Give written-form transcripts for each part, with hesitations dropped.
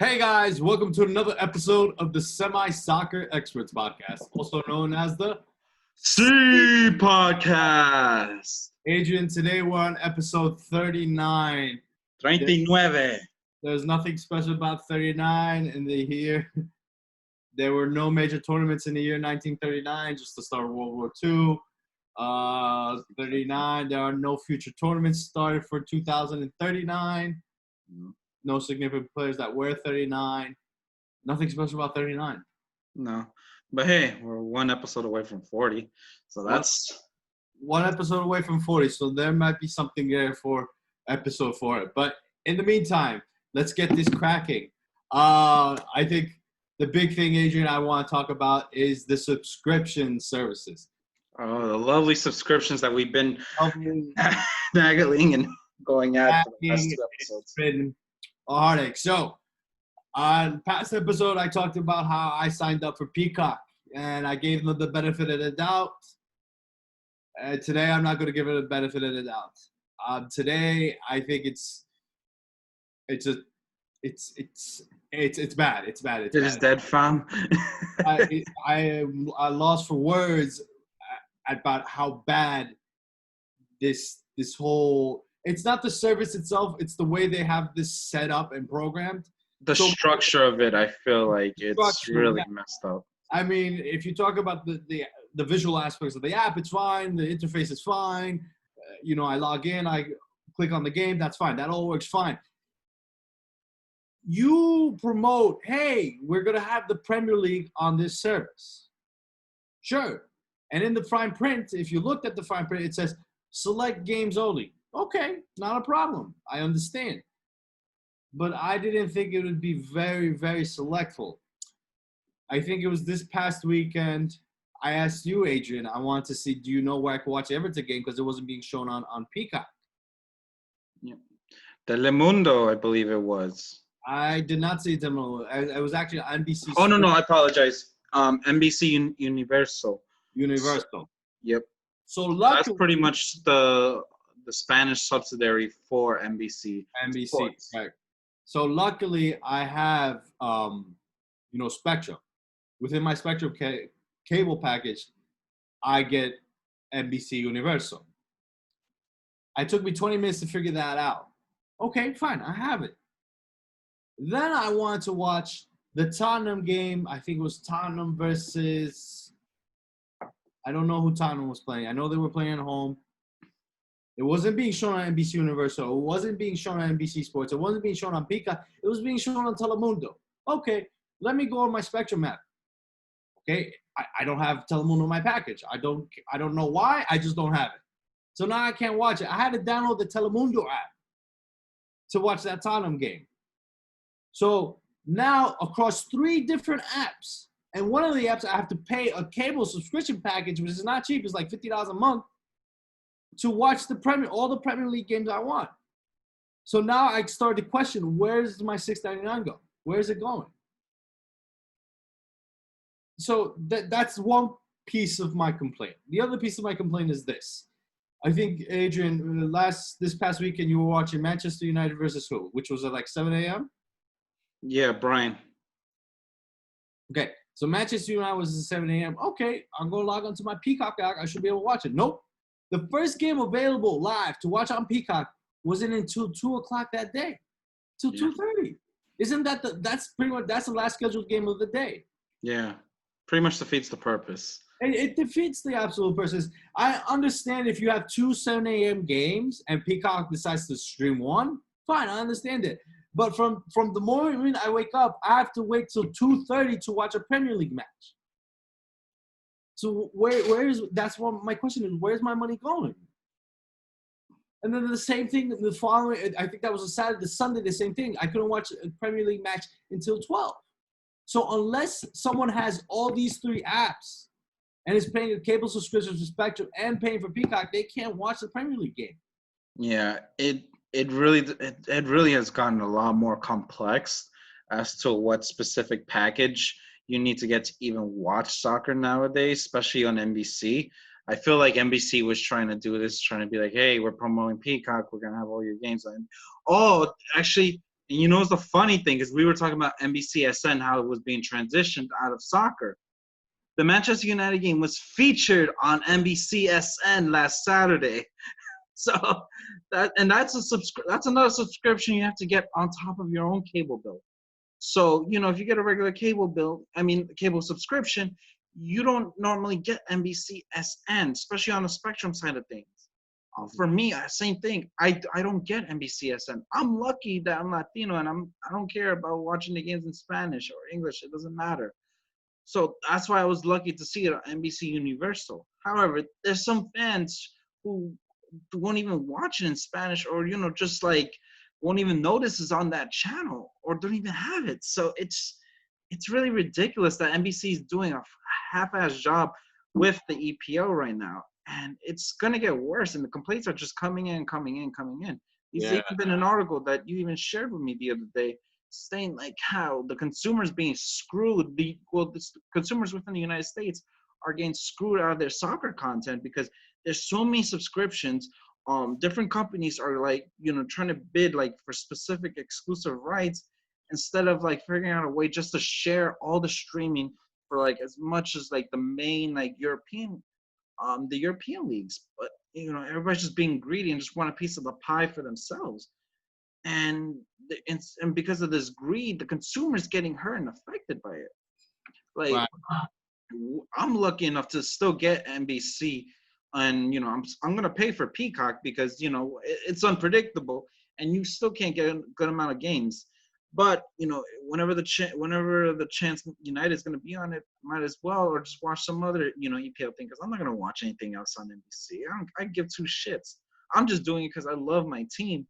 Hey guys, welcome to another episode of the Semi-Soccer Experts Podcast, also known as the C Podcast. Adrian. Today we're on episode 39. 39. There's nothing special about 39 in the year. There were no major tournaments in the year 1939, just the start of World War II. 39, there are no future tournaments started for 2039. No significant players that wear 39. Nothing special about 39. No. But hey, we're one episode away from 40. So that's one episode away from 40. So there might be something there for episode 4. But in the meantime, let's get this cracking. I think the big thing, Adrian, I want to talk about is the subscription services. the lovely subscriptions that we've been nagging and going at for the past 2 episodes. It's been a heartache. So, on past episode, I talked about how I signed up for Peacock, and I gave them the benefit of the doubt. Today, I'm not going to give it a benefit of the doubt. Today, I think it's bad. It's bad. It is dead, fam. I lost for words about how bad this whole. It's not the service itself; it's the way they have this set up and programmed. The structure of it, I feel like it's really messed up. I mean, if you talk about the visual aspects of the app, it's fine. The interface is fine. I log in, I click on the game, that's fine. That all works fine. You promote, hey, we're going to have the Premier League on this service. Sure. And in the fine print, if you looked at the fine print, it says select games only. Okay, not a problem. I understand. But I didn't think it would be very, very selectful. I think it was this past weekend. I asked you, Adrian, I wanted to see, do you know where I could watch Everton game? Because it wasn't being shown on Peacock. Yeah. Telemundo, I believe it was. I did not see Telemundo. It was actually on NBC. Oh, no, I apologize. NBC Universal. Universal. Yep. So luckily, that's pretty much the Spanish subsidiary for NBC. NBC, Sports. right. So luckily, I have, Spectrum. Within my Spectrum cable package, I get NBC Universal. It took me 20 minutes to figure that out. Okay, fine, I have it. Then I wanted to watch the Tottenham game. I think it was Tottenham versus, I don't know who Tottenham was playing. I know they were playing at home. It wasn't being shown on NBC Universal. It wasn't being shown on NBC Sports. It wasn't being shown on Peacock. It was being shown on Telemundo. Okay, let me go on my Spectrum app. Okay, I don't have Telemundo in my package. I don't know why. I just don't have it. So now I can't watch it. I had to download the Telemundo app to watch that Tottenham game. So now across 3 different apps, and one of the apps I have to pay a cable subscription package, which is not cheap. It's like $50 a month, to watch all the Premier League games I want. So now I started to question, where's my $6.99 go? Where is it going? So that's one piece of my complaint. The other piece of my complaint is this. I think, Adrian, this past weekend you were watching Manchester United versus who? Which was at like 7 a.m.? Yeah, Brian. Okay, so Manchester United was at 7 a.m. Okay, I'm going to log onto my Peacock app. I should be able to watch it. Nope. The first game available live to watch on Peacock wasn't until 2 o'clock that day, till 2:30. Isn't that that's the last scheduled game of the day? Yeah, pretty much defeats the purpose. It defeats the absolute purpose. I understand if you have 2 7 a.m. games and Peacock decides to stream one, fine, I understand it. But from the moment I wake up, I have to wait till 2:30 to watch a Premier League match. So that's what my question is, where's my money going? And then the same thing the following, I think that was a Saturday, the Sunday, the same thing. I couldn't watch a Premier League match until 12. So unless someone has all these 3 apps and is paying a cable subscription for Spectrum and paying for Peacock, they can't watch the Premier League game. Yeah, it really has gotten a lot more complex as to what specific package you need to get to even watch soccer nowadays, especially on NBC. I feel like NBC was trying to do this, trying to be like, hey, we're promoting Peacock. We're going to have all your games on. Oh, actually, And you know what's the funny thing is we were talking about NBCSN, how it was being transitioned out of soccer. The Manchester United game was featured on NBCSN last Saturday. So that's another subscription you have to get on top of your own cable bill. So, if you get a regular cable subscription, you don't normally get NBCSN, especially on the Spectrum side of things. For me, same thing. I don't get NBCSN. I'm lucky that I'm Latino and I don't care about watching the games in Spanish or English. It doesn't matter. So that's why I was lucky to see it on NBC Universal. However, there's some fans who won't even watch it in Spanish, or just like won't even notice it's on that channel, or don't even have it. So it's really ridiculous that NBC is doing a half-ass job with the EPL right now, and it's gonna get worse. And the complaints are just coming in. There's Yeah. even been an article that you even shared with me the other day, saying like how the consumers being screwed. The consumers within the United States are getting screwed out of their soccer content because there's so many subscriptions. Different companies are like trying to bid like for specific exclusive rights instead of like figuring out a way just to share all the streaming for like as much as like the main like the European leagues. But everybody's just being greedy and just want a piece of the pie for themselves. And because of this greed, the consumer's getting hurt and affected by it. Like, Right. I'm lucky enough to still get NBC, and I'm gonna pay for Peacock because it's unpredictable, and you still can't get a good amount of games. But whenever the chance United's gonna be on it, might as well, or just watch some other EPL thing, because I'm not gonna watch anything else on NBC. I give two shits. I'm just doing it because I love my team,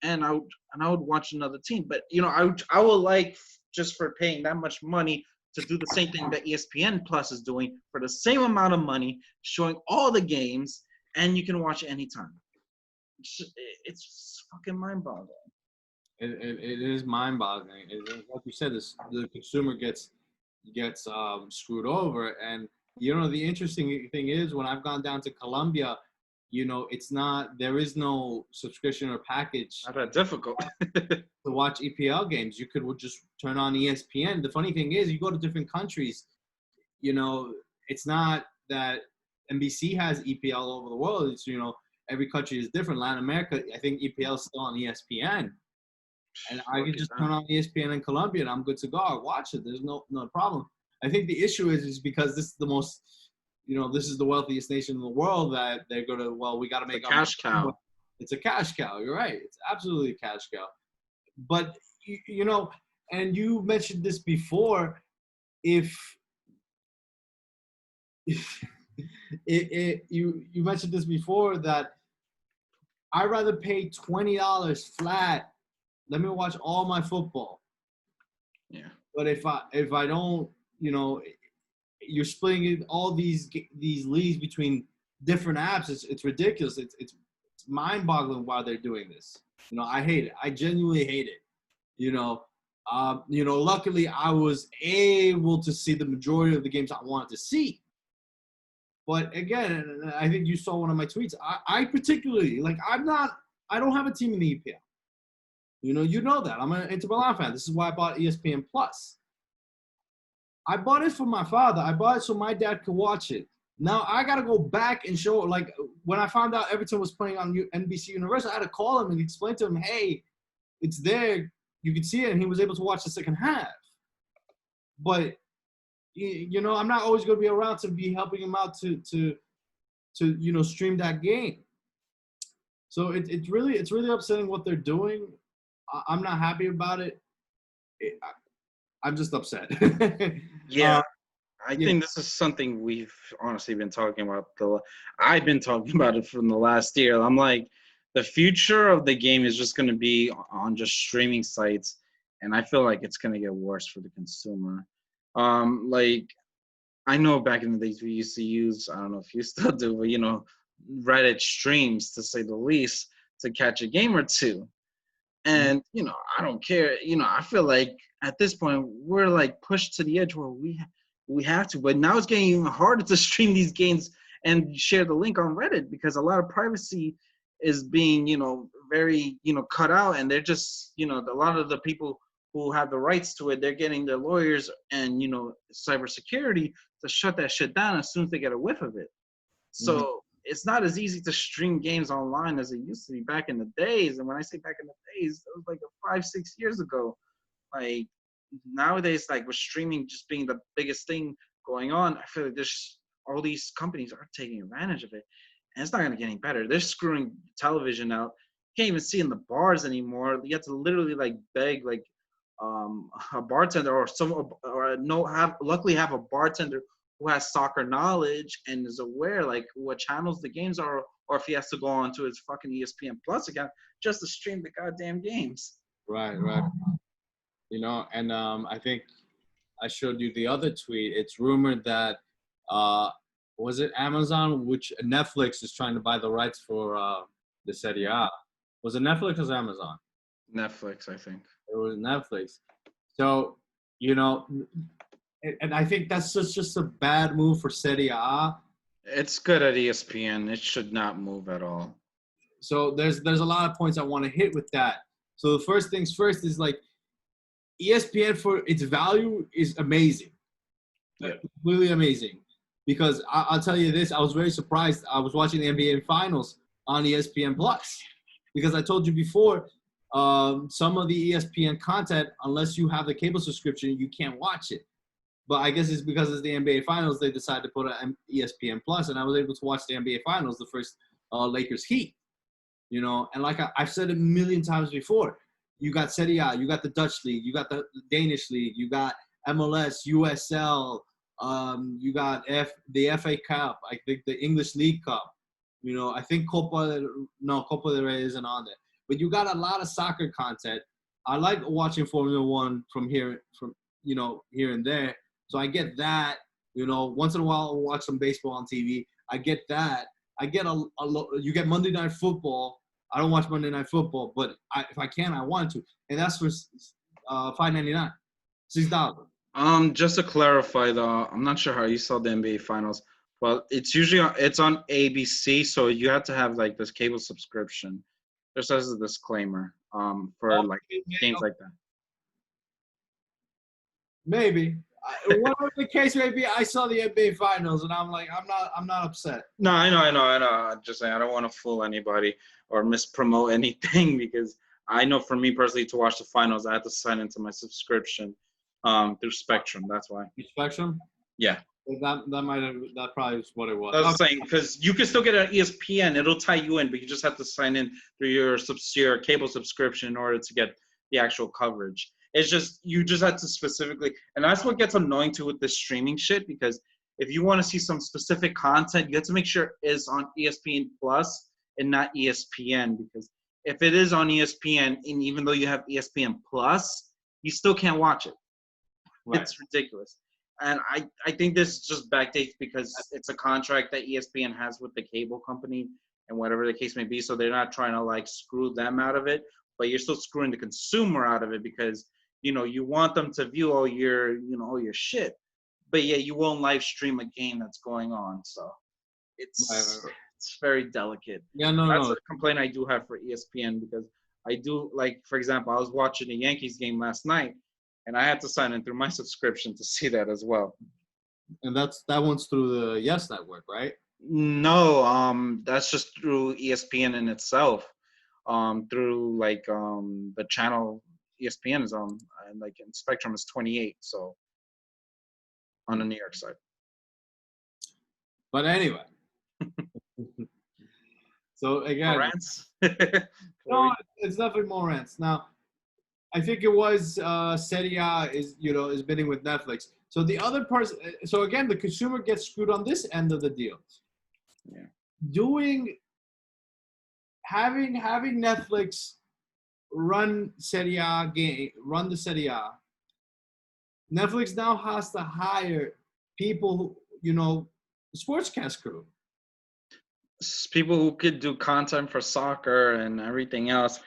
and I would watch another team. But I would like, just for paying that much money, to do the same thing that ESPN Plus is doing for the same amount of money, showing all the games, and you can watch it anytime. It's fucking mind-boggling. It is mind-boggling. Like you said, the consumer gets screwed over. And the interesting thing is, when I've gone down to Colombia, there is no subscription or package Not that difficult. to watch EPL games. You could just turn on ESPN. The funny thing is, you go to different countries, it's not that NBC has EPL all over the world. It's, every country is different. Latin America, I think EPL is still on ESPN. And I can just turn on ESPN in Colombia and I'm good to go. I watch it. There's no problem. I think the issue is because this is the most, this is the wealthiest nation in the world, that they're going to, we got to make a cash cow. It's a cash cow. You're right. It's absolutely a cash cow. But, and you mentioned this before, you mentioned this before, that I'd rather pay $20 flat. Let me watch all my football. Yeah. But if I don't, you're splitting all these leagues between different apps. It's ridiculous. It's mind-boggling why they're doing this. I hate it. I genuinely hate it. Luckily I was able to see the majority of the games I wanted to see. But again, I think you saw one of my tweets. I particularly, I don't have a team in the EPL. You know that. I'm an Inter Milan fan. This is why I bought ESPN Plus. I bought it for my father. I bought it so my dad could watch it. Now I got to go back and show, like, when I found out Everton was playing on NBC Universal, I had to call him and explain to him, hey, it's there. You can see it. And he was able to watch the second half. But, I'm not always going to be around to be helping him out to stream that game. So it's really upsetting what they're doing. I'm not happy about it. I'm just upset. Yeah. I think this is something we've honestly been talking about. I've been talking about it from the last year. I'm like, the future of the game is just going to be on just streaming sites, and I feel like it's going to get worse for the consumer. Like, I know back in the days we used to use, I don't know if you still do, but Reddit streams, to say the least, to catch a game or two. And I don't care. I feel like at this point we're like pushed to the edge where we have to. But now it's getting even harder to stream these games and share the link on Reddit, because a lot of privacy is being very, cut out, and they're just, a lot of the people who have the rights to it, they're getting their lawyers and, cybersecurity to shut that shit down as soon as they get a whiff of it. So it's not as easy to stream games online as it used to be back in the days. And when I say back in the days, it was like 5-6 years ago. Like nowadays, like with streaming just being the biggest thing going on, I feel like there's all these companies are taking advantage of it. And it's not going to get any better. They're screwing television out. You can't even see in the bars anymore. You have to literally like beg like a bartender luckily have a bartender who has soccer knowledge and is aware like what channels the games are, or if he has to go on to his fucking ESPN Plus account just to stream the goddamn games. Right. And I think I showed you the other tweet. It's rumored that was it Amazon, which Netflix is trying to buy the rights for the Serie A. Was it Netflix or Amazon? Netflix, I think. It was Netflix. So, and I think that's just a bad move for Serie A. It's good at ESPN. It should not move at all. So there's a lot of points I want to hit with that. So the first things first is like ESPN for its value is amazing. Yeah. Really amazing. Because I'll tell you this, I was very surprised. I was watching the NBA Finals on ESPN Plus. Because I told you before, some of the ESPN content, unless you have the cable subscription, you can't watch it. But I guess it's because it's the NBA Finals, they decided to put an ESPN Plus, and I was able to watch the NBA Finals, the first Lakers Heat. And like I've said it a million times before, you got Serie A, you got the Dutch League, you got the Danish League, you got MLS, USL, you got the FA Cup, I think the English League Cup. I think Copa del Rey isn't on there. But you got a lot of soccer content. I like watching Formula One from here and there. So I get that. Once in a while I'll watch some baseball on TV. I get that. I get you get Monday Night Football. I don't watch Monday Night Football, but if I can, I want to. And that's for $5.99, $6. Just to clarify though, I'm not sure how you saw the NBA Finals. Well, it's on ABC, so you have to have like this cable subscription. Just as a disclaimer, for like games like that. Maybe. Whatever the case may be, I saw the NBA Finals, and I'm like, I'm not upset. No, I know. I'm just saying, I don't want to fool anybody or mispromote anything because I know for me personally to watch the finals, I had to sign into my subscription through Spectrum. That's why. Spectrum? Yeah. That probably is what it was. I was saying because you can still get an ESPN, it'll tie you in, but you just have to sign in through your cable subscription in order to get the actual coverage. It's just you just have to specifically, and that's what gets annoying too with this streaming shit. Because if you want to see some specific content, you have to make sure it's on ESPN Plus and not ESPN. Because if it is on ESPN, and even though you have ESPN Plus, you still can't watch it. Right. It's ridiculous. And I think this just backdates because it's a contract that ESPN has with the cable company and whatever the case may be. So they're not trying to like screw them out of it, but you're still screwing the consumer out of it because, you want them to view all your shit, but yeah, you won't live stream a game that's going on. So it's very delicate. Yeah, That's a complaint I do have for ESPN because I do like, for example, I was watching the Yankees game last night. And I had to sign in through my subscription to see that as well. And that one's through the Yes Network, right? No, that's just through ESPN in itself. Through like the channel ESPN is on, and like in Spectrum is 28, so on the New York side. But anyway. So again, more rants? No, it's definitely more rants. Now, I think it was Serie A is bidding with Netflix. So the other person, so again, the consumer gets screwed on this end of the deal. Yeah. Having Netflix run the Serie A. Netflix now has to hire people, sportscast crew. People who could do content for soccer and everything else.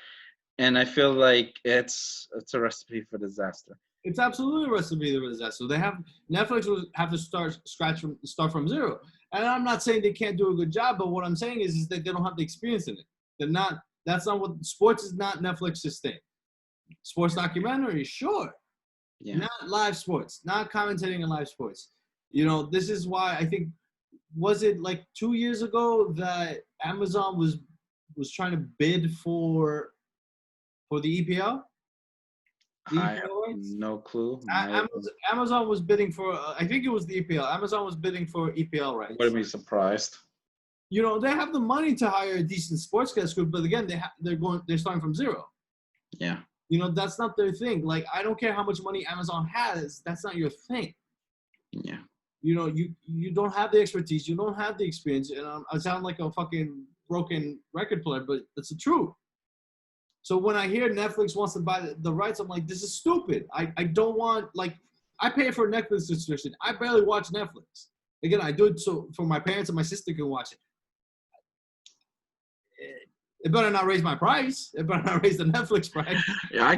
And I feel like it's a recipe for disaster. It's absolutely a recipe for disaster. Netflix will have to start from zero. And I'm not saying they can't do a good job, but what I'm saying is that they don't have the experience in it. They're not That's not what sports is. Not Netflix's thing. Sports documentary, sure. Yeah. Not live sports. Not commentating in live sports. You know, this is why I think, was it like 2 years ago that Amazon was trying to bid for the EPL? The I have EPL rights? no clue. Amazon was bidding for, I think it was the EPL. Amazon was bidding for EPL rights. Wouldn't be surprised. You know, they have the money to hire a decent sportscast group, but again, they're starting from zero. Yeah. You know, that's not their thing. Like, I don't care how much money Amazon has. That's not your thing. Yeah. You know, you don't have the expertise. You don't have the experience. And I sound like a fucking broken record player, but that's the truth. So when I hear Netflix wants to buy the rights, I'm like, this is stupid. I don't want, like, I pay for a Netflix subscription. I barely watch Netflix. Again, I do it so for my parents and my sister can watch it. It better not raise my price. It better not raise the Netflix price. Yeah, I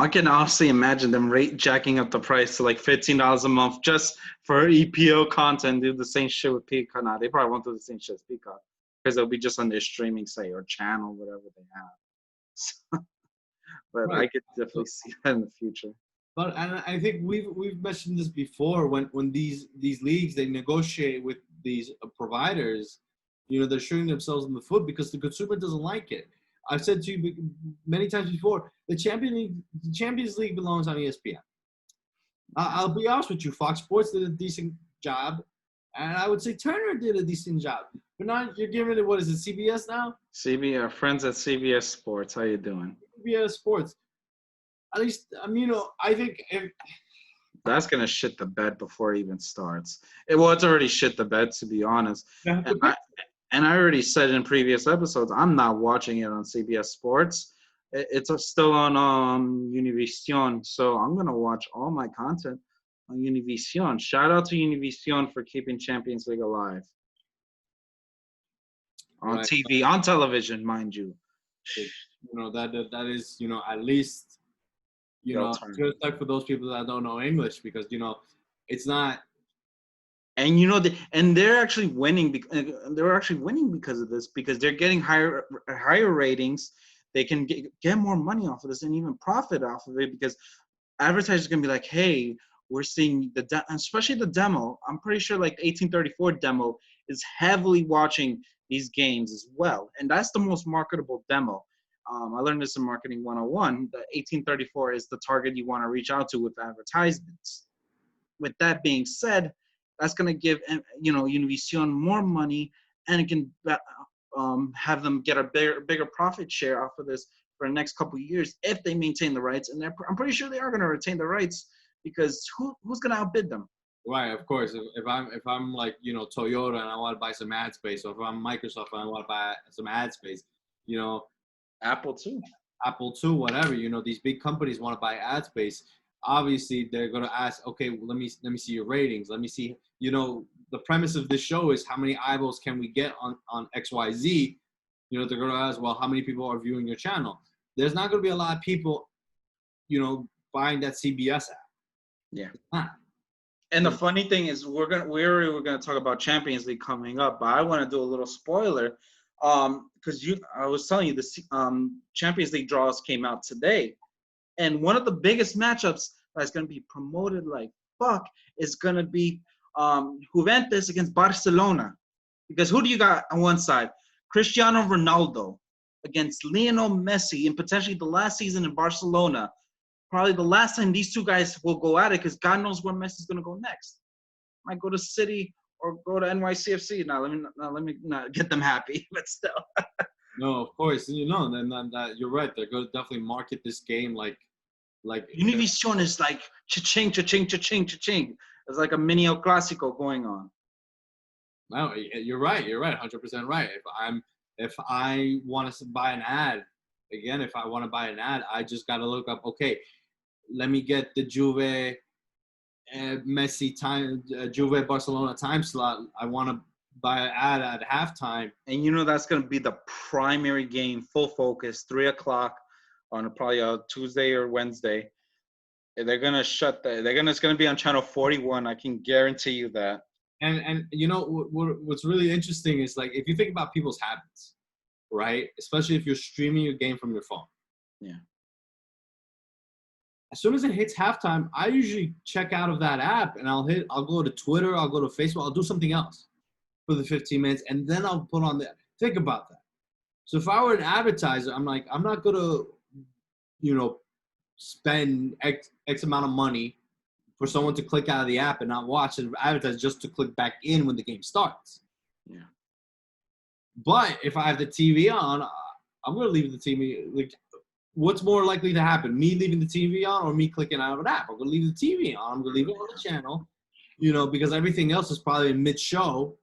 can honestly imagine them jacking up the price to like $15 a month just for EPO content. Do the same shit with Peacock. Nah, they probably won't do the same shit as Peacock because it'll be just on their streaming site or channel, whatever they have. So, but Right. I could definitely see that in the future. But and I think we've mentioned this before when these leagues, they negotiate with these providers, you know, they're shooting themselves in the foot because the consumer doesn't like it. I've said to you many times before, the Champions League belongs on ESPN. I'll be honest with you, Fox Sports did a decent job, and I would say Turner did a decent job. But now you're giving it, what is it, CBS now? CBS, friends at CBS Sports, how you doing? CBS Sports. At least, you know, I think that's gonna shit the bed before it even starts. It's already shit the bed, to be honest. And I already said in previous episodes, I'm not watching it on CBS Sports. It's still on Univision, so I'm gonna watch all my content on Univision. Shout out to Univision for keeping Champions League alive on TV, on television, mind you. You know that is, you know, at least, you know, good luck for those people that don't know English, because, you know, it's not. And you know, they're actually winning. They're actually winning because of this, because they're getting higher ratings. They can get more money off of this and even profit off of it, because advertisers are gonna be like, "Hey, we're seeing especially the demo. I'm pretty sure like the 1834 demo is heavily watching these games as well, and that's the most marketable demo." I learned this in Marketing 101. The 1834 is the target you want to reach out to with advertisements. With that being said, that's going to give, you know, Univision more money, and it can have them get a bigger profit share off of this for the next couple of years if they maintain the rights. And I'm pretty sure they are going to retain the rights, because who's going to outbid them? Right, of course. If I'm like, you know, Toyota and I want to buy some ad space, or if I'm Microsoft and I want to buy some ad space, you know, Apple too, whatever, you know, these big companies want to buy ad space. Obviously, they're going to ask, okay, well, let me see your ratings. Let me see, you know, the premise of this show is how many eyeballs can we get on XYZ? You know, they're going to ask, well, how many people are viewing your channel? There's not going to be a lot of people, you know, buying that CBS app. Yeah. And the funny thing is, we're gonna talk about Champions League coming up, but I want to do a little spoiler, because I was telling you the Champions League draws came out today, and one of the biggest matchups that's gonna be promoted like fuck is gonna be Juventus against Barcelona, because who do you got on one side? Cristiano Ronaldo against Lionel Messi, in potentially the last season in Barcelona. Probably the last time these two guys will go at it, because God knows where Messi's going to go next. Might go to City or go to NYCFC. Now, let me not get them happy, but still. No, of course. You know, then that you're right. They're going to definitely market this game like Univision is like cha-ching, cha-ching, cha-ching, cha-ching. It's like a mini El Clásico going on. No, you're right. You're right. 100% right. If I want to buy an ad, again, if I want to buy an ad, I just got to look up, okay, let me get the Juve Messi time, Juve Barcelona time slot. I want to buy an ad at halftime. And you know that's going to be the primary game, full focus, 3 o'clock on probably a Tuesday or Wednesday. They're going to it's going to be on channel 41. I can guarantee you that. And you know what's really interesting is, like, if you think about people's habits, right? Especially if you're streaming your game from your phone. Yeah. As soon as it hits halftime, I usually check out of that app and I'll go to Twitter, I'll go to Facebook, I'll do something else for the 15 minutes, and then I'll put on the. Think about that. So if I were an advertiser, I'm like, I'm not gonna, spend X amount of money for someone to click out of the app and not watch and advertise just to click back in when the game starts. Yeah. But if I have the TV on, I'm gonna leave the TV. Like, what's more likely to happen? Me leaving the TV on or me clicking out of an app? I'm gonna leave the TV on. I'm gonna leave it on the channel, because everything else is probably mid-show.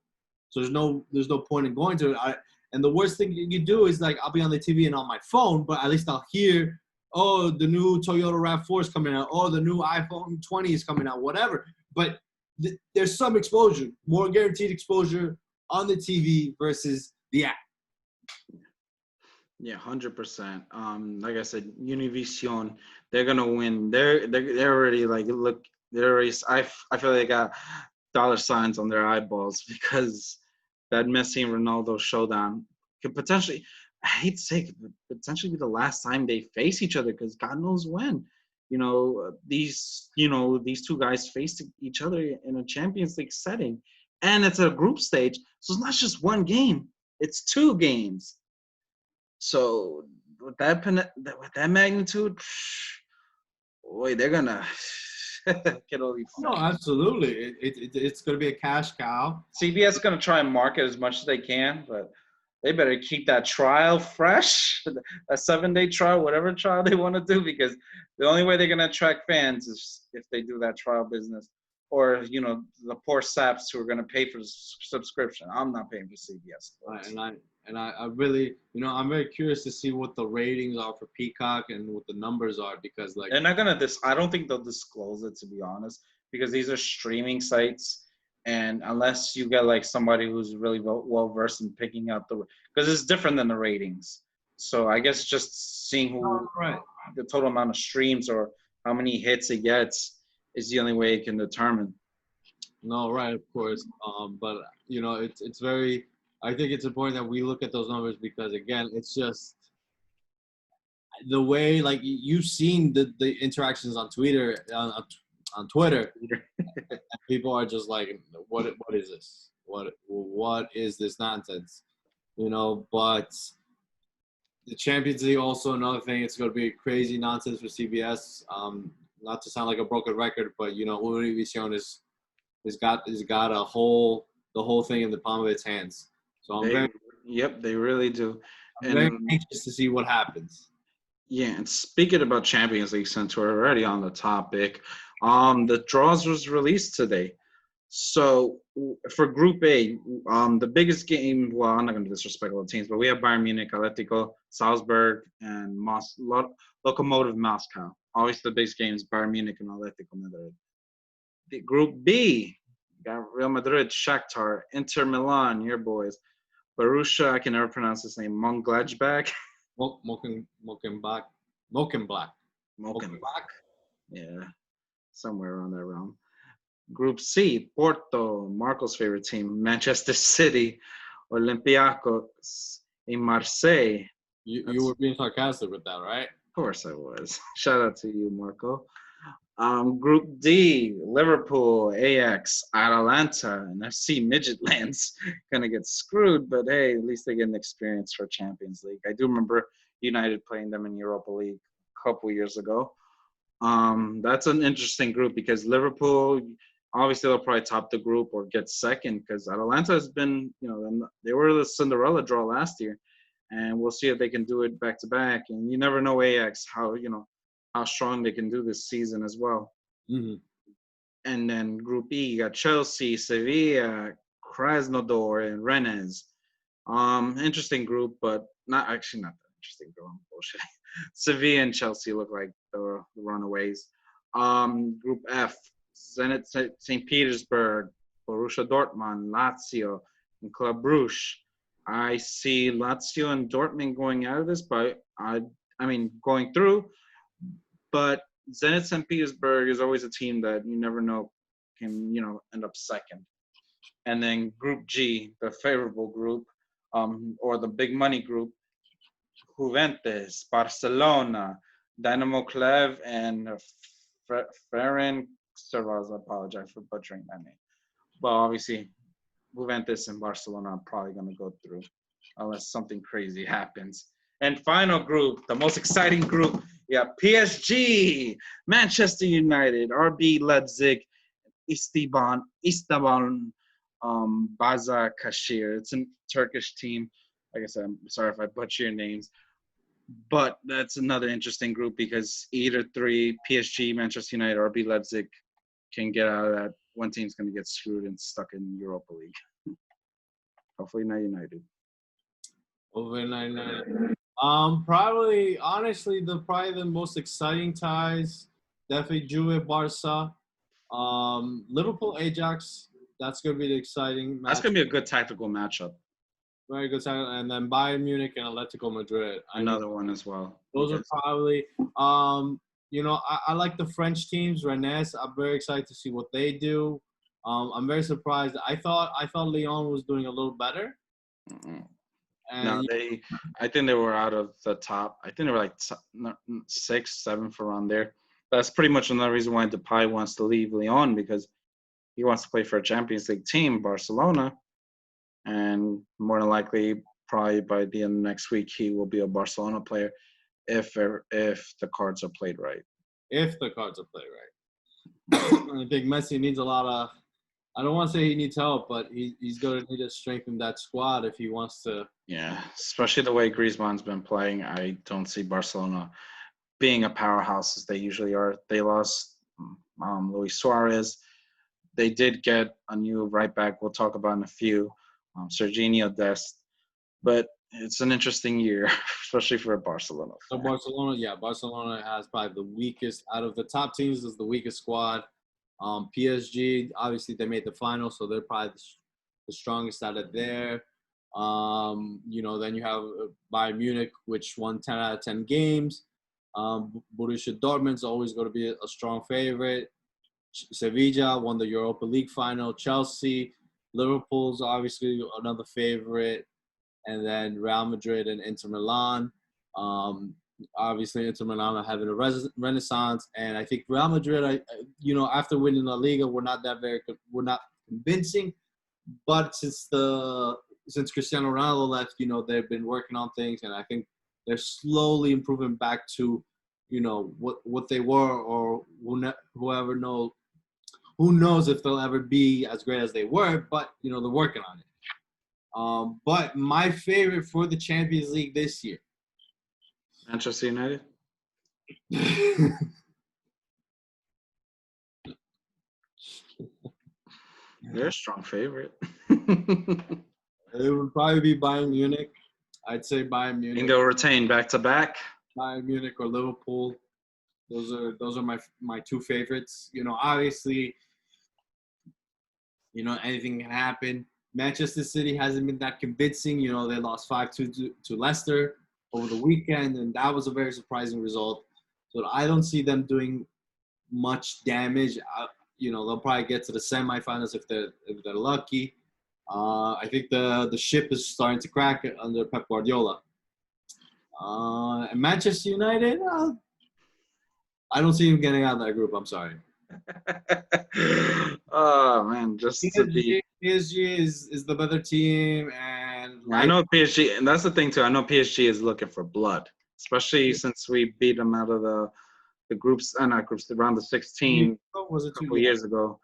So there's no point in going to it. And the worst thing you do is, like, I'll be on the TV and on my phone, but at least I'll hear, oh, the new Toyota RAV4 is coming out. Oh, the new iPhone 20 is coming out, whatever. But there's some exposure, more guaranteed exposure on the TV versus the app. Yeah, 100%. Like I said, Univision, they're gonna win. They're already like look. They're already. I feel they got dollar signs on their eyeballs because that Messi and Ronaldo showdown could potentially. I hate to say it, could potentially be the last time they face each other because God knows when. These two guys faced each other in a Champions League setting, and it's a group stage, so it's not just one game; it's two games. So with that magnitude, boy, they're gonna get all these. No, absolutely. It's going to be a cash cow. CBS is gonna try and market as much as they can, but they better keep that trial fresh, a 7-day trial, whatever trial they want to do, because the only way they're gonna attract fans is if they do that trial business. Or the poor saps who are gonna pay for the subscription. I'm not paying for CBS. And I really, I'm very curious to see what the ratings are for Peacock and what the numbers are, because, like, they're not gonna I don't think they'll disclose it, to be honest, because these are streaming sites, and unless you get like somebody who's really well versed in picking out because it's different than the ratings. So I guess just seeing the total amount of streams or how many hits it gets is the only way it can determine. No, right, of course. But it's very. I think it's important that we look at those numbers because, again, it's just the way, like, you've seen the interactions on Twitter, on Twitter, and people are just like, what is this? What is this nonsense? But the Champions League, also another thing, it's going to be crazy nonsense for CBS. Not to sound like a broken record, but Univision has got the whole thing in the palm of its hands. So they really do. I'm very anxious to see what happens. Yeah, and speaking about Champions League, since we're already on the topic, the draws was released today. So for Group A, the biggest game. Well, I'm not going to disrespect all the teams, but we have Bayern Munich, Atletico, Salzburg, and Lokomotiv Moscow. Always the biggest games: Bayern Munich and Atletico Madrid. The Group B got Real Madrid, Shakhtar, Inter Milan, your boys, Borussia. I can never pronounce his name. Mönchengladbach. Mönchengladbach. Yeah, somewhere around that realm. Group C, Porto, Marco's favorite team, Manchester City, Olympiacos, and Marseille. You were being sarcastic with that, right? Of course I was. Shout out to you, Marco. Group D, Liverpool, Ajax, Atalanta, and FC Midgetland's gonna get screwed, but hey, at least they get an experience for Champions League. I do remember United playing them in Europa League a couple years ago. That's an interesting group because Liverpool, obviously they'll probably top the group or get second because Atalanta has been, they were the Cinderella draw last year, and we'll see if they can do it back to back. And you never know Ajax how strong they can do this season as well. Mm-hmm. And then Group E, you got Chelsea, Sevilla, Krasnodar, and Rennes. Interesting group, but not that interesting group. I'm bullshit. Sevilla and Chelsea look like the runaways. Group F, Zenit St. Petersburg, Borussia Dortmund, Lazio, and Club Brugge. I see Lazio and Dortmund going out of this, but going through. But Zenit St. Petersburg is always a team that you never know can, end up second. And then Group G, the favorable group, or the big money group, Juventus, Barcelona, Dynamo Kiev, and Ferenc Servaz. I apologize for butchering that name. But obviously, Juventus and Barcelona are probably going to go through unless something crazy happens. And final group, the most exciting group, yeah, PSG, Manchester United, RB Leipzig, Istanbul, Başakşehir. It's a Turkish team. Like I said, I'm sorry if I butcher your names. But that's another interesting group because either three, PSG, Manchester United, RB Leipzig, can get out of that. One team's going to get screwed and stuck in Europa League. Hopefully not United. Over 99. Probably, honestly, probably the most exciting ties, definitely Juve, Barca, Liverpool, Ajax. That's gonna be the exciting match. That's gonna be a good tactical matchup. Very good time, and then Bayern Munich and Atletico Madrid. Another one as well. Those are probably, I like the French teams. Rennes. I'm very excited to see what they do. I'm very surprised. I thought Lyon was doing a little better. Mm-hmm. No, I think they were out of the top. I think they were like 6th, 7th around there. That's pretty much another reason why Depay wants to leave Lyon because he wants to play for a Champions League team, Barcelona. And more than likely, probably by the end of next week, he will be a Barcelona player if the cards are played right. If the cards are played right. I think Messi needs a lot of – I don't want to say he needs help, but he's going to need to strengthen that squad if he wants to. Yeah, especially the way Griezmann's been playing. I don't see Barcelona being a powerhouse as they usually are. They lost Luis Suarez. They did get a new right back we'll talk about in a few, Serginho Dest. But it's an interesting year, especially for Barcelona. So Barcelona has probably the weakest out of the top teams. Is the weakest squad. PSG, obviously they made the final, so they're probably the strongest out of there. Then you have Bayern Munich, which won 10 out of 10 games. Borussia Dortmund's always going to be a strong favorite. Sevilla won the Europa League final. Chelsea, Liverpool's obviously another favorite. And then Real Madrid and Inter Milan. Obviously, Inter Milan are having a renaissance, and I think Real Madrid, after winning La Liga, we're not convincing. But since Cristiano Ronaldo left, they've been working on things, and I think they're slowly improving back to, what they were, or who knows if they'll ever be as great as they were. But they're working on it. But my favorite for the Champions League this year. Manchester United? They're a strong favorite. It would probably be Bayern Munich. I'd say Bayern Munich. And they'll retain back-to-back? Bayern Munich or Liverpool. Those are my two favorites. Obviously, anything can happen. Manchester City hasn't been that convincing. They lost 5-2 to Leicester over the weekend, and that was a very surprising result. So I don't see them doing much damage. They'll probably get to the semifinals if they're lucky. I think the ship is starting to crack under Pep Guardiola. And Manchester United, I don't see him getting out of that group. I'm sorry. Oh man, PSG is the better team, and I know PSG, and that's the thing too. I know PSG is looking for blood, especially since we beat them out of the groups, not groups, around the 16 a couple years ago.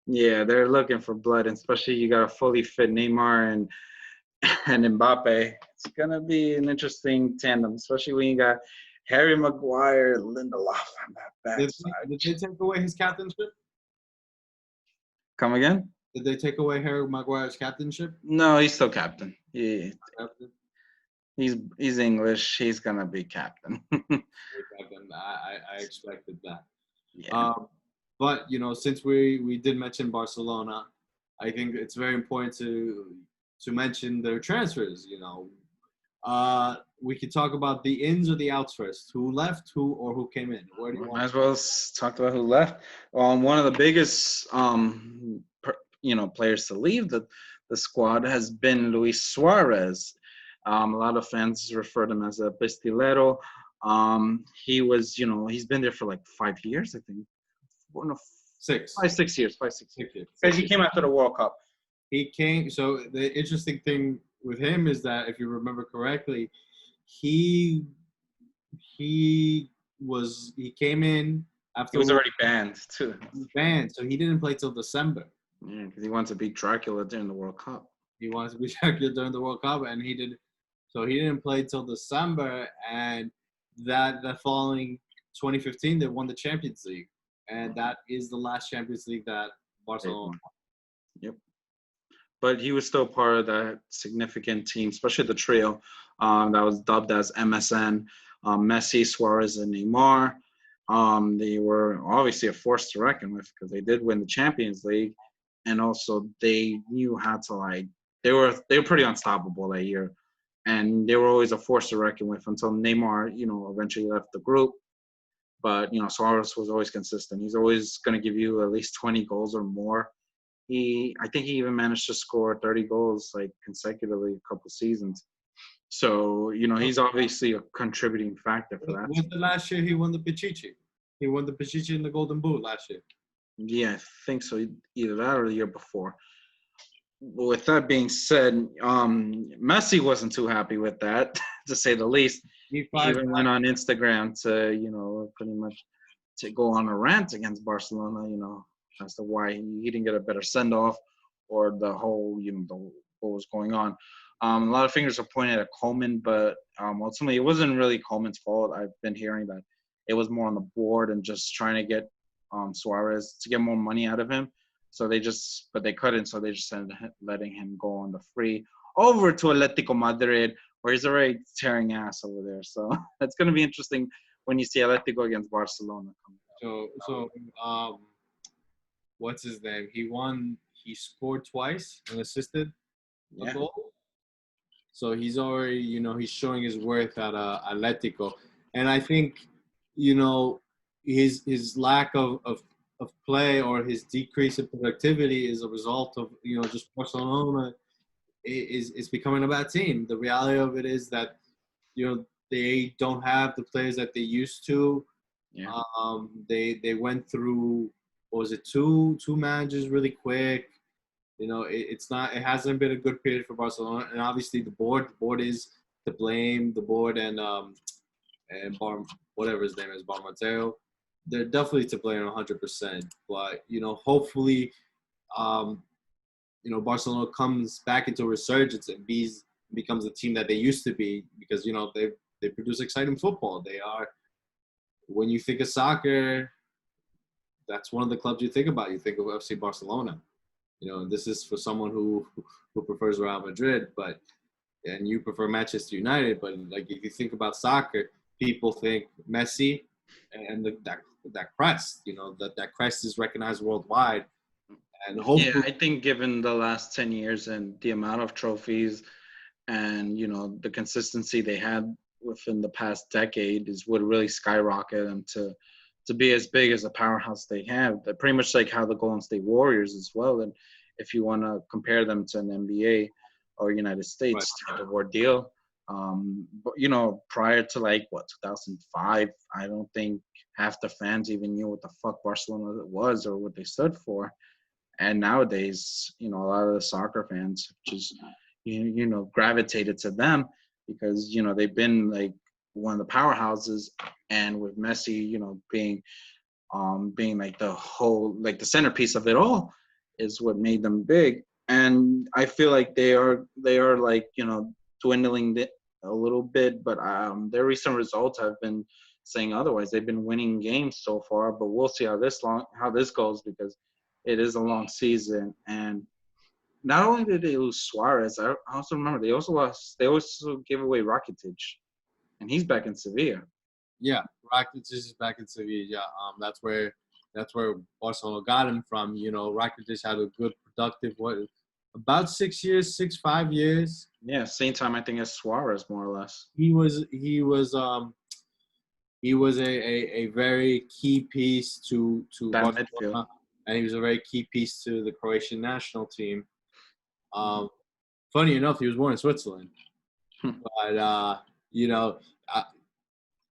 Yeah, they're looking for blood, and especially you got a fully fit Neymar and Mbappe. It's gonna be an interesting tandem, especially when you got Harry Maguire, Lindelof on that back side. Did they take away his captainship? Come again? Did they take away Harry Maguire's captainship? No, he's still captain. He's English. He's gonna be captain. I expected that. Yeah. But since we did mention Barcelona, I think it's very important to mention their transfers. We could talk about the ins or the outs first. Who left? Who came in? Where do you want? Might as well talk about who left. One of the biggest players to leave the squad has been Luis Suarez. A lot of fans refer to him as a pistolero. He was, he's been there for like 5 years, I think. No, Six. 5, 6 years, 5, 6 years. 6 years. Because he came after the World Cup. He came. So the interesting thing with him is that if you remember correctly, he he came in after He was already banned too. banned, so he didn't play till December. Yeah, because he wanted to beat Dracula during the World Cup. He wanted to be Dracula during the World Cup, and he did. So he didn't play till December, and that following 2015, they won the Champions League, and that is the last Champions League that Barcelona won. Yep. But he was still part of that significant team, especially the trio that was dubbed as MSN, Messi, Suarez, and Neymar. They were obviously a force to reckon with because they did win the Champions League, and also they knew how to they were pretty unstoppable that year, and they were always a force to reckon with until Neymar, eventually left the group. But Suarez was always consistent. He's always going to give you at least 20 goals or more. I think he even managed to score 30 goals consecutively a couple seasons. So, he's obviously a contributing factor for that. Was the last year he won the Pichichi? He won the Pichichi in the Golden Boot last year. Yeah, I think so. Either that or the year before. With that being said, Messi wasn't too happy with that, to say the least. He even went on Instagram to, pretty much to go on a rant against Barcelona, as to why he didn't get a better send-off or the whole, what was going on. A lot of fingers are pointed at Koeman, but ultimately it wasn't really Koeman's fault. I've been hearing that it was more on the board and just trying to get Suarez to get more money out of him. So but they couldn't, so they just ended letting him go on the free over to Atletico Madrid, where he's already tearing ass over there. So it's going to be interesting when you see Atletico against Barcelona. So, what's his name? He scored twice and assisted a goal. So he's already, he's showing his worth at Atletico. And I think, his lack of play or his decrease in productivity is a result of, just Barcelona is becoming a bad team. The reality of it is that, they don't have the players that they used to. Yeah. They went through, what was it, two managers really quick. It hasn't been a good period for Barcelona, and obviously the board is to blame. The board and whatever his name is, Bar Mateo, they're definitely to blame 100%. But hopefully, Barcelona comes back into a resurgence and becomes the team that they used to be, because they produce exciting football. They are, when you think of soccer, that's one of the clubs you think about. You think of FC Barcelona. This is for someone who prefers Real Madrid, and you prefer Manchester United. But if you think about soccer, people think Messi and that crest. That crest is recognized worldwide. And hopefully, I think given the last 10 years and the amount of trophies and the consistency they had within the past decade is what really skyrocketed them to be as big as a powerhouse they have. They're pretty much like how the Golden State Warriors as well. And if you want to compare them to an NBA or United States type of ordeal, but prior to 2005, I don't think half the fans even knew what the fuck Barcelona was or what they stood for. And nowadays, a lot of the soccer fans just gravitated to them because they've been one of the powerhouses, and with Messi, being the whole the centerpiece of it all is what made them big. And I feel like they are dwindling a little bit, but their recent results have been saying otherwise. They've been winning games so far, but we'll see how this goes, because it is a long season. And not only did they lose Suarez, I also remember they also gave away Rakitic, and he's back in Sevilla. Yeah, Rakitic is back in Sevilla. Yeah, that's where Barcelona got him from. Rakitic had a good, productive about 5 years. Yeah, same time I think as Suarez, more or less. He was a very key piece to Barcelona, midfield. And he was a very key piece to the Croatian national team. Funny enough, he was born in Switzerland. But uh,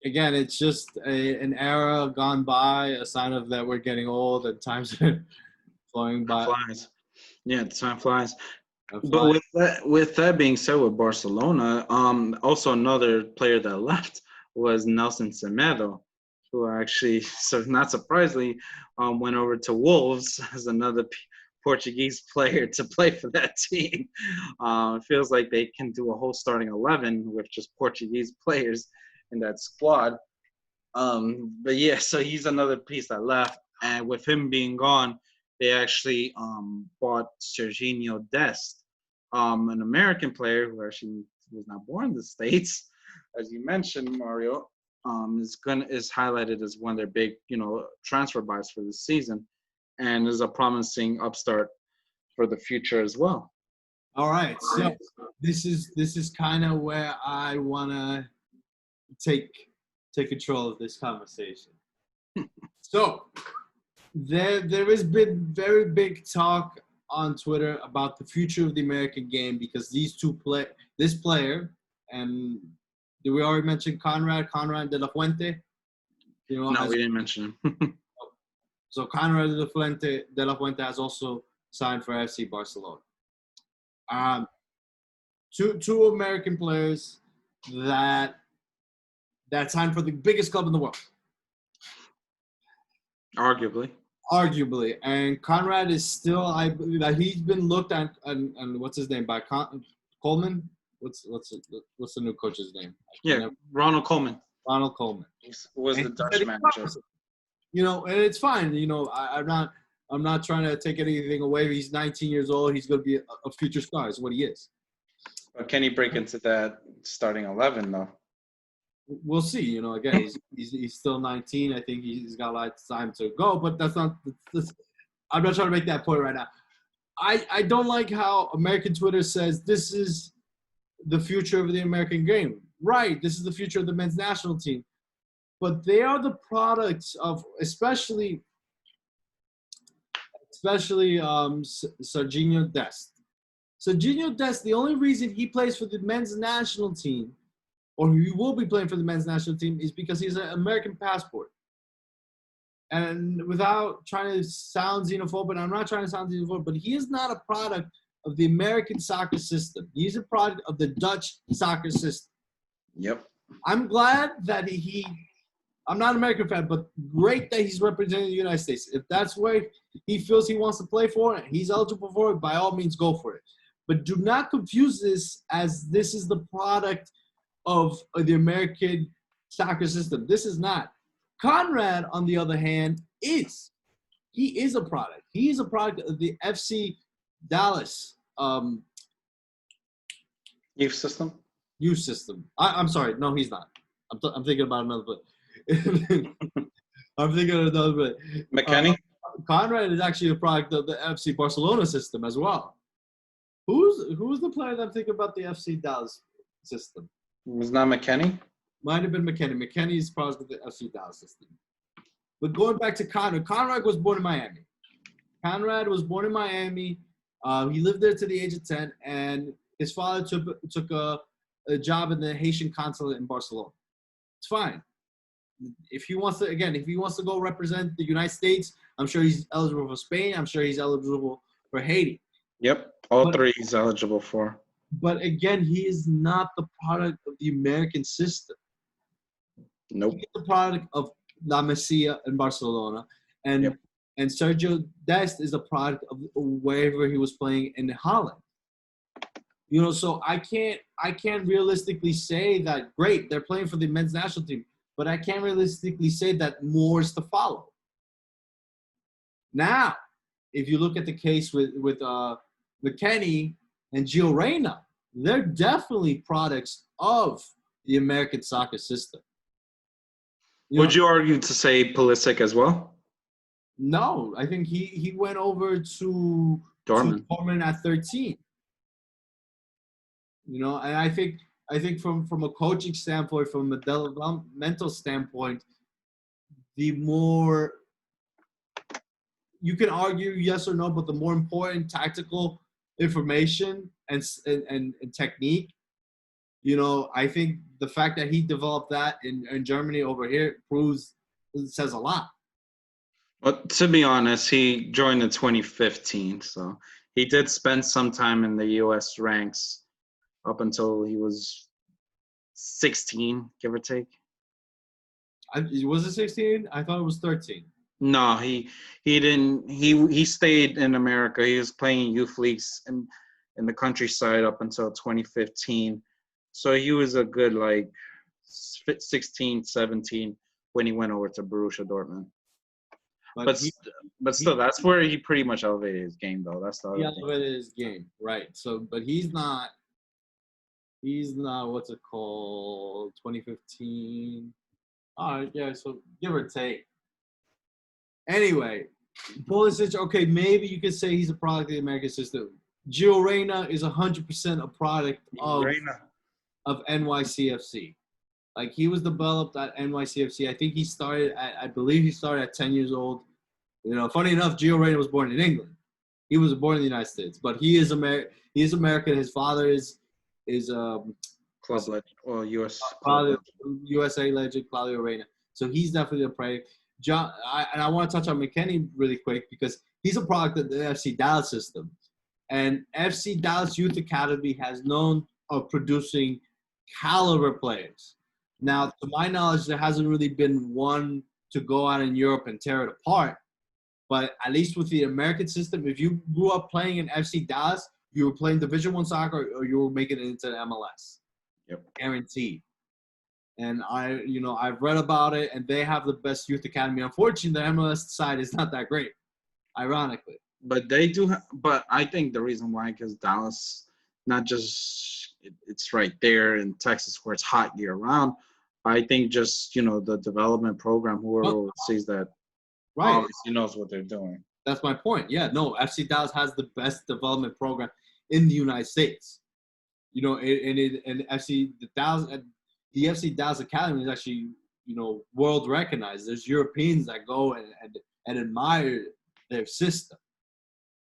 again, it's just an era gone by, a sign of that we're getting old and times are flowing Time by. flies. Yeah, time flies. I'm But flying. with that being said, with Barcelona, also another player that left was Nelson Semedo, who actually, so not surprisingly, went over to Wolves as another Portuguese player to play for that team. It feels like they can do a whole starting 11 with just Portuguese players in that squad. But yeah, so he's another piece that left, and with him being gone, they actually bought Serginho Dest, an American player who actually was not born in the States, as you mentioned, Mario. Is highlighted as one of their big, transfer buys for this season, and is a promising upstart for the future as well. All right, so this is kind of where I wanna take control of this conversation. So there has been very big talk on Twitter about the future of the American game because this player, and did we already mention Conrad de la Fuente? No, we didn't mention him. So Conrad de la Fuente has also signed for FC Barcelona. Two American players that signed for the biggest club in the world. Arguably, and Conrad is still, I believe that he's been looked at, and what's his name, by Coleman. What's the new coach's name? Yeah, Ronald Koeman. Ronald Koeman Was the Dutch manager. And it's fine. I'm not trying to take anything away. He's 19 years old. He's going to be a future star. Is what he is. But can he break into that starting 11 though? We'll see. Again, he's still 19. I think he's got a lot of time to go, but that's not. I'm not trying to make that point right now. I don't like how American Twitter says this is the future of the American game. Right, this is the future of the men's national team, but they are the products of especially Serginho Dest. Serginho Dest. The only reason he plays for the men's national team, or he will be playing for the men's national team, is because he's an American passport. And without trying to sound xenophobic, I'm not trying to sound xenophobic, but he is not a product of the American soccer system. He's a product of the Dutch soccer system. Yep. I'm glad that I'm not an American fan, but great that he's representing the United States. If that's where he feels he wants to play for it, he's eligible for it, by all means, go for it. But do not confuse this as this is the product of the American soccer system. This is not. Conrad, on the other hand, is. He is a product. He is a product of the FC Dallas youth system. I'm sorry. No, he's not. I'm thinking about another player. I'm thinking of another player. McKennie? Conrad is actually a product of the FC Barcelona system as well. Who's the player that I'm thinking about the FC Dallas system? Was not McKennie? Might have been McKennie. McKennie is part of the FC Dallas system. But going back to Conrad was born in Miami. He lived there to the age of 10, and his father took a job in the Haitian consulate in Barcelona. It's fine. If he wants to go represent the United States, I'm sure he's eligible for Spain. I'm sure he's eligible for Haiti. Yep, all three he's eligible for. But again, he is not the product of the American system. Nope. He's the product of La Masia in Barcelona, and Sergio Dest is a product of wherever he was playing in Holland. So I can't realistically say that great they're playing for the men's national team, but I can't realistically say that more is to follow. Now, if you look at the case with McKennie and Gio Reyna, they're definitely products of the American soccer system. Would you argue to say Pulisic as well? No, I think he went over to Dortmund at 13. And I think from a coaching standpoint, from a developmental standpoint, the more you can argue yes or no, but the more important tactical information and technique, I think the fact that he developed that in Germany over here says a lot. But to be honest, he joined in 2015, so he did spend some time in the U.S. ranks up until he was 16, give or take. Was it 16? I thought it was 13. No, he didn't. He stayed in America. He was playing youth leagues in the countryside up until 2015. So he was a good like 16, 17 when he went over to Borussia Dortmund. But But still, that's where he pretty much elevated his game, though. That's the he other thing. elevated his game, right? So, but he's not. He's not. What's it called? 2015. All right, yeah. So give or take. Anyway, Pulisic. Okay, maybe you could say he's a product of the American system. Gio Reyna is 100% a product of NYCFC. Like he was developed at NYCFC. I believe he started at 10 years old. Funny enough, Gio Reyna was born in England. He was born in the United States, but he is American. His father is Club legend or US USA legend Claudio Reyna. So he's definitely a product. I want to touch on McKennie really quick because he's a product of the FC Dallas system. And FC Dallas Youth Academy has known of producing caliber players. Now, to my knowledge, there hasn't really been one to go out in Europe and tear it apart. But at least with the American system, if you grew up playing in FC Dallas, you were playing Division I soccer or you were making it into the MLS. Yep. Guaranteed. And I've read about it, and they have the best youth academy. Unfortunately, the MLS side is not that great, ironically. But they do. But I think the reason why, because Dallas, not just it's right there in Texas where it's hot year round. I think just the development program, whoever sees that, right, obviously knows what they're doing. That's my point. Yeah, no, FC Dallas has the best development program in the United States. And the FC Dallas Academy is actually world recognized. There's Europeans that go and admire their system.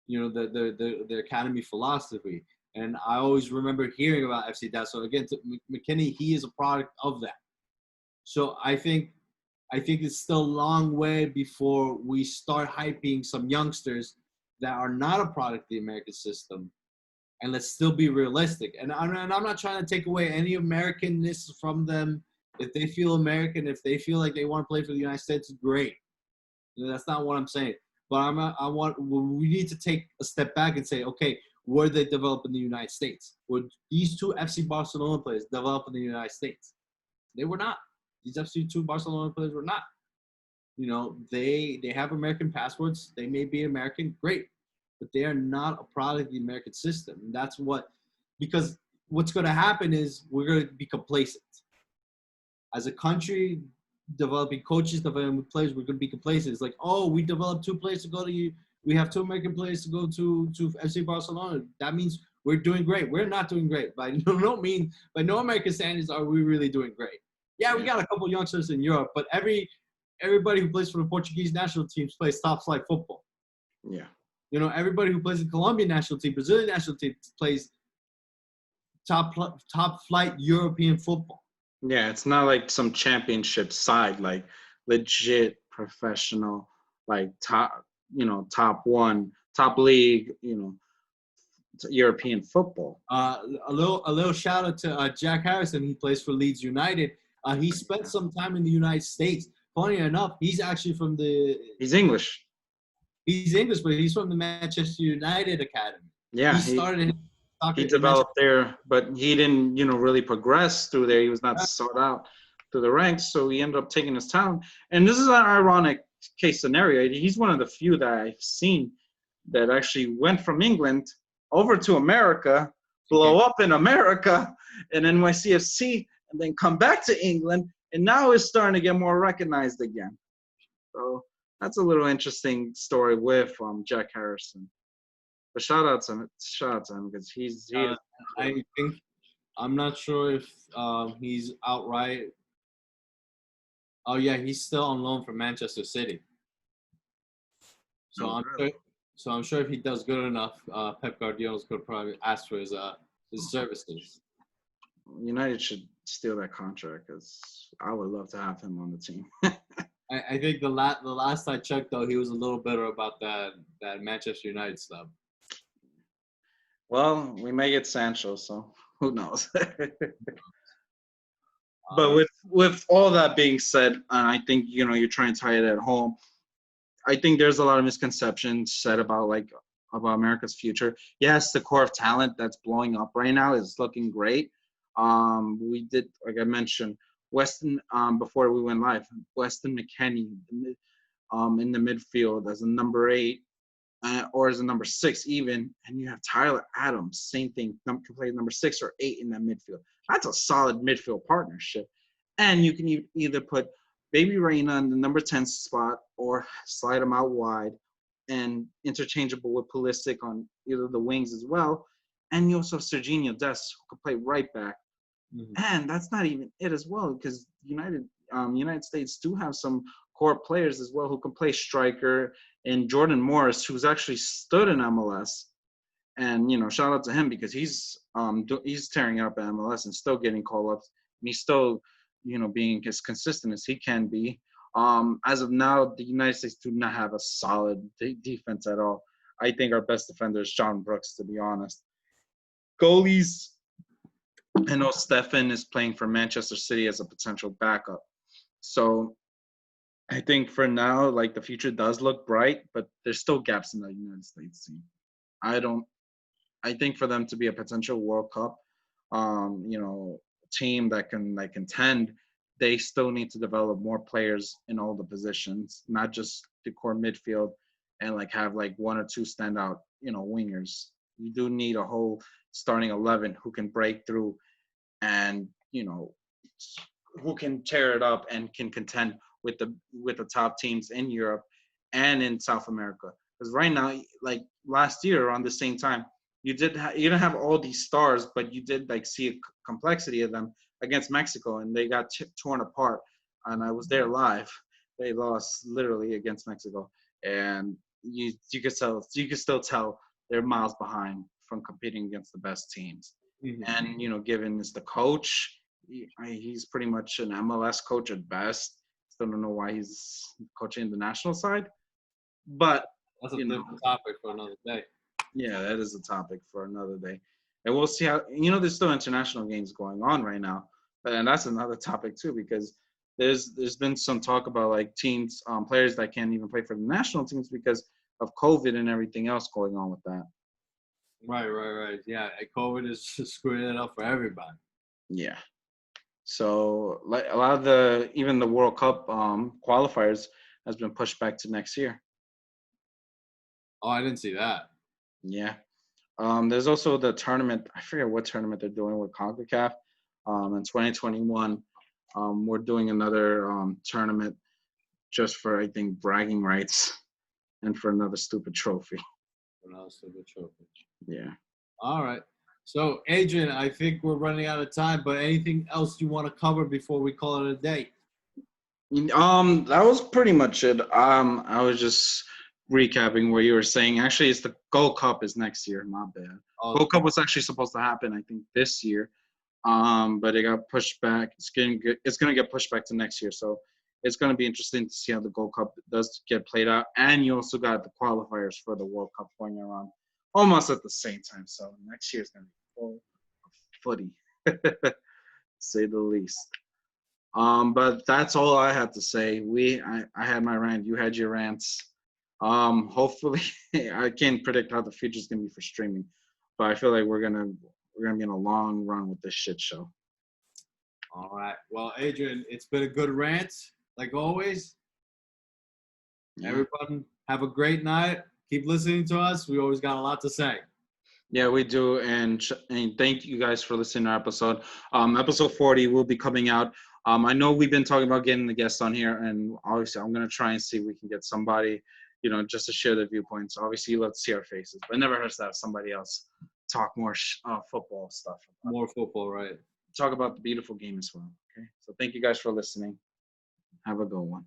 The academy philosophy. And I always remember hearing about FC Dallas. So again, McKennie, he is a product of that. So I think it's still a long way before we start hyping some youngsters that are not a product of the American system. And let's still be realistic. And I'm not trying to take away any Americanness from them. If they feel American, if they feel like they want to play for the United States, great. That's not what I'm saying. But we need to take a step back and say, okay, were they developed in the United States? Were these two FC Barcelona players developed in the United States? They were not. These FC2 Barcelona players were not. They have American passports. They may be American, great. But they are not a product of the American system. And that's because what's going to happen is we're going to be complacent. As a country, developing coaches, developing players, we're going to be complacent. It's like, oh, we developed 2 players to go to you. We have 2 American players to go to FC Barcelona. That means we're doing great. We're not doing great. By no American standards are we really doing great. Yeah, we got a couple youngsters in Europe, but everybody who plays for the Portuguese national teams plays top flight football. Yeah. Everybody who plays the Colombian national team, Brazilian national team plays top flight European football. Yeah, it's not like some championship side, like legit professional, like top one, top league, European football. A little shout out to Jack Harrison. He plays for Leeds United. He spent some time in the United States. Funny enough, he's actually from He's English. He's English, but he's from the Manchester United Academy. Yeah, he developed there, but he didn't, really progress through there. He was not sought out through the ranks, so he ended up taking his talent. And this is an ironic case scenario. He's one of the few that I've seen that actually went from England over to America, blow up in America, and NYCFC, and then come back to England, and now is starting to get more recognized again. So that's a little interesting story with Jack Harrison. But shout out to him because I'm not sure if he's outright. Oh yeah, he's still on loan from Manchester City. So I'm sure if he does good enough, Pep Guardiola's could probably ask for his services. United should steal that contract because I would love to have him on the team. I think the last I checked though, he was a little bitter about that Manchester United stuff. Well, we may get Sancho, so who knows? But Uh, with all that being said, and I think you're trying to tie it at home. I think there's a lot of misconceptions said about America's future. Yes, the core of talent that's blowing up right now is looking great. We did, like I mentioned, Weston before we went live. Weston McKennie in the midfield as a number 8 or as a number 6 even, and you have Tyler Adams, same thing, can play number 6 or 8 in that midfield. That's a solid midfield partnership. And you can either put Baby Reina in the number 10 spot or slide him out wide and interchangeable with Pulisic on either the wings as well. And you also have Serginho Dest, who could play right back. mhm. And that's not even it as well, because United States do have some core players as well who can play striker, and Jordan Morris, who's actually stood in MLS. And shout out to him because he's tearing up at MLS and still getting call ups, and he's still being as consistent as he can be. As of now, the United States do not have a solid defense at all. I think our best defender is John Brooks, to be honest. Goalies, I know Stefan is playing for Manchester City as a potential backup. So I think for now, the future does look bright, but there's still gaps in the United States team. I think for them to be a potential World Cup, team that can contend, they still need to develop more players in all the positions, not just the core midfield, and have one or two standout, wingers. You do need a whole starting 11 who can break through and who can tear it up and can contend with the top teams in Europe and in South America. Because right now, last year around the same time, you didn't have all these stars, but you did see a complexity of them against Mexico, and they got torn apart. And I was there live. They lost literally against Mexico, and you could still tell they're miles behind from competing against the best teams. Mhm. And given is the coach, he's pretty much an MLS coach at best. Still don't know why he's coaching the national side, but That's a you know, different topic for another day. yeah, that is a topic for another day. And we'll see how, there's still international games going on right now. And that's another topic too, because there's been some talk about teams, players that can't even play for the national teams because of COVID and everything else going on with that. Right. Yeah, and COVID is screwing it up for everybody. Yeah. So a lot of even the World Cup qualifiers has been pushed back to next year. Oh, I didn't see that. Yeah. There's also the tournament. I forget what tournament they're doing with CONCACAF. In 2021, we're doing another tournament just for, I think, bragging rights and for another stupid trophy. Yeah. All right. So, Adrian, I think we're running out of time, but anything else you want to cover before we call it a day? That was pretty much it. I was just recapping what you were saying. Actually, it's the Gold Cup is next year. My bad. Gold Cup was actually supposed to happen, I think, this year. But it got pushed back. It's gonna get pushed back to next year. So it's gonna be interesting to see how the Gold Cup does get played out. And you also got the qualifiers for the World Cup going around almost at the same time. So next year is gonna be full of footy, to say the least. But that's all I had to say. I had my rant. You had your rants. Hopefully, I can't predict how the future is gonna be for streaming, but I feel like we're gonna be in a long run with this shit show. All right. Well, Adrian, it's been a good rant, like always. Yeah. Everyone, have a great night. Keep listening to us. We always got a lot to say. Yeah, we do, and thank you guys for listening to our episode. Episode 40 will be coming out. I know we've been talking about getting the guests on here, and obviously I'm gonna try and see if we can get somebody, just to share their viewpoints. Obviously, let's see our faces, but it never hurts to have somebody else talk more football stuff. More football, right? Talk about the beautiful game as well. Okay, so thank you guys for listening. Have a good one.